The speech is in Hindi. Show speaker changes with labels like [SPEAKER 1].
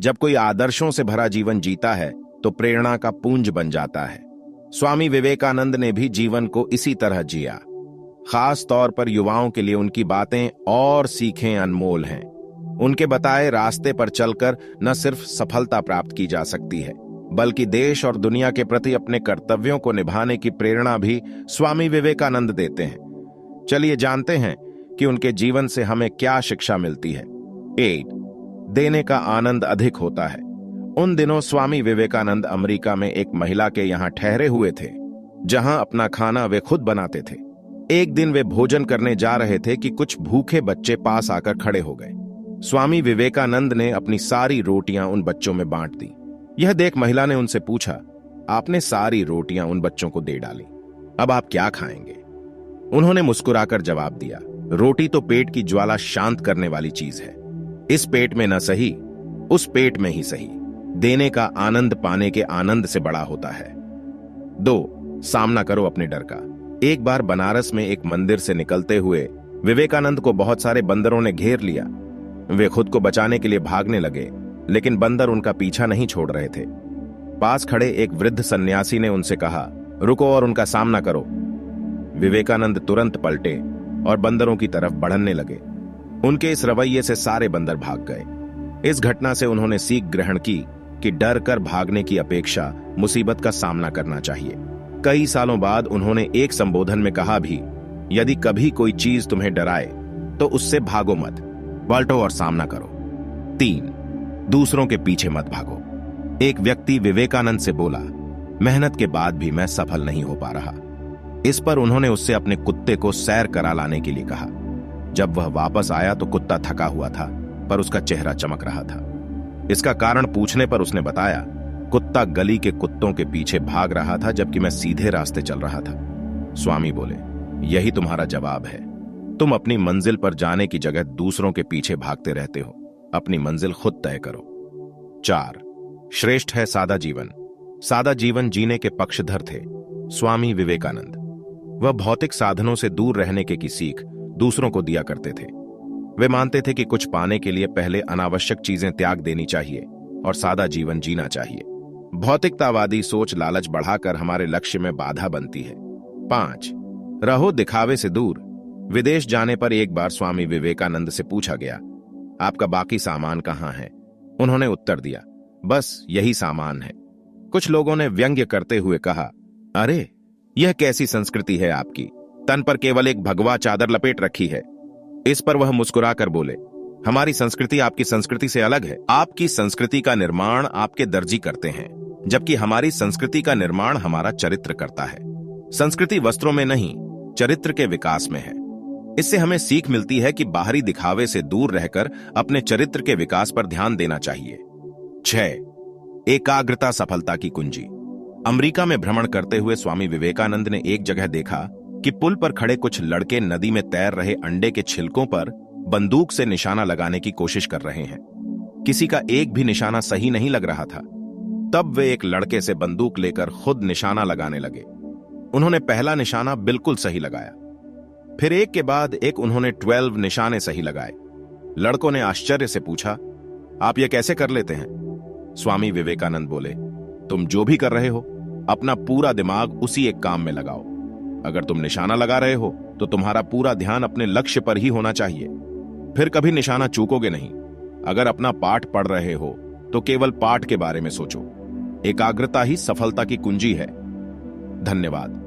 [SPEAKER 1] जब कोई आदर्शों से भरा जीवन जीता है तो प्रेरणा का पुंज बन जाता है। स्वामी विवेकानंद ने भी जीवन को इसी तरह जिया। खास तौर पर युवाओं के लिए उनकी बातें और सीखें अनमोल हैं। उनके बताए रास्ते पर चलकर न सिर्फ सफलता प्राप्त की जा सकती है, बल्कि देश और दुनिया के प्रति अपने कर्तव्यों को निभाने की प्रेरणा भी स्वामी विवेकानंद देते हैं। चलिए जानते हैं कि उनके जीवन से हमें क्या शिक्षा मिलती है। 8. देने का आनंद अधिक होता है। उन दिनों स्वामी विवेकानंद अमेरिका में एक महिला के यहां ठहरे हुए थे, जहां अपना खाना वे खुद बनाते थे। एक दिन वे भोजन करने जा रहे थे कि कुछ भूखे बच्चे पास आकर खड़े हो गए। स्वामी विवेकानंद ने अपनी सारी रोटियां उन बच्चों में बांट दी। यह देख महिला ने उनसे पूछा, आपने सारी रोटियां उन बच्चों को दे डाली, अब आप क्या खाएंगे? उन्होंने मुस्कुराकर जवाब दिया, रोटी तो पेट की ज्वाला शांत करने वाली चीज है। इस पेट में न सही, उस पेट में ही सही। देने का आनंद पाने के आनंद से बड़ा होता है। 2. सामना करो अपने डर का। एक बार बनारस में एक मंदिर से निकलते हुए विवेकानंद को बहुत सारे बंदरों ने घेर लिया। वे खुद को बचाने के लिए भागने लगे, लेकिन बंदर उनका पीछा नहीं छोड़ रहे थे। पास खड़े एक वृद्ध सन्यासी ने उनसे कहा, रुको और उनका सामना करो। विवेकानंद तुरंत पलटे और बंदरों की तरफ बढ़ने लगे। उनके इस रवैये से सारे बंदर भाग गए। इस घटना से उन्होंने सीख ग्रहण की कि डर कर भागने की अपेक्षा मुसीबत का सामना करना चाहिए। कई सालों बाद उन्होंने एक संबोधन में कहा भी, यदि कभी कोई चीज तुम्हें डराए तो उससे भागो मत, पलटो और सामना करो। 3. दूसरों के पीछे मत भागो। एक व्यक्ति विवेकानंद से बोला, मेहनत के बाद भी मैं सफल नहीं हो पा रहा। इस पर उन्होंने उससे अपने कुत्ते को सैर करा लाने के लिए कहा। जब वह वापस आया तो कुत्ता थका हुआ था, पर उसका चेहरा चमक रहा था। इसका कारण पूछने पर उसने बताया, कुत्ता गली के कुत्तों के पीछे भाग रहा था जबकि मैं सीधे रास्ते चल रहा था। स्वामी बोले, यही तुम्हारा जवाब है। तुम अपनी मंजिल पर जाने की जगह दूसरों के पीछे भागते रहते हो। अपनी मंजिल खुद तय करो। 4. श्रेष्ठ है सादा जीवन। सादा जीवन जीने के पक्षधर थे स्वामी विवेकानंद। वह भौतिक साधनों से दूर रहने की सीख दूसरों को दिया करते थे। वे मानते थे कि कुछ पाने के लिए पहले अनावश्यक चीजें त्याग देनी चाहिए और सादा जीवन जीना चाहिए। भौतिकतावादी सोच लालच बढ़ाकर हमारे लक्ष्य में बाधा बनती है। 5. रहो दिखावे से दूर। विदेश जाने पर एक बार स्वामी विवेकानंद से पूछा गया, आपका बाकी सामान कहां है? उन्होंने उत्तर दिया, बस यही सामान है। कुछ लोगों ने व्यंग्य करते हुए कहा, अरे यह कैसी संस्कृति है आपकी, तन पर केवल एक भगवा चादर लपेट रखी है। इस पर वह मुस्कुराकर बोले, हमारी संस्कृति आपकी संस्कृति से अलग है। आपकी संस्कृति का निर्माण आपके दर्जी करते हैं, जबकि हमारी संस्कृति का निर्माण हमारा चरित्र करता है। संस्कृति वस्त्रों में नहीं, चरित्र के विकास में है। इससे हमें सीख मिलती है कि बाहरी दिखावे से दूर रहकर अपने चरित्र के विकास पर ध्यान देना चाहिए। 6. एकाग्रता सफलता की कुंजी। अमेरिका में भ्रमण करते हुए स्वामी विवेकानंद ने एक जगह देखा कि पुल पर खड़े कुछ लड़के नदी में तैर रहे अंडे के छिलकों पर बंदूक से निशाना लगाने की कोशिश कर रहे हैं। किसी का एक भी निशाना सही नहीं लग रहा था। तब वे एक लड़के से बंदूक लेकर खुद निशाना लगाने लगे। उन्होंने पहला निशाना बिल्कुल सही लगाया, फिर एक के बाद एक उन्होंने 12 निशाने सही लगाए। लड़कों ने आश्चर्य से पूछा, आप यह कैसे कर लेते हैं? स्वामी विवेकानंद बोले, तुम जो भी कर रहे हो अपना पूरा दिमाग उसी एक काम में लगाओ। अगर तुम निशाना लगा रहे हो तो तुम्हारा पूरा ध्यान अपने लक्ष्य पर ही होना चाहिए, फिर कभी निशाना चूकोगे नहीं। अगर अपना पाठ पढ़ रहे हो तो केवल पाठ के बारे में सोचो। एकाग्रता ही सफलता की कुंजी है। धन्यवाद।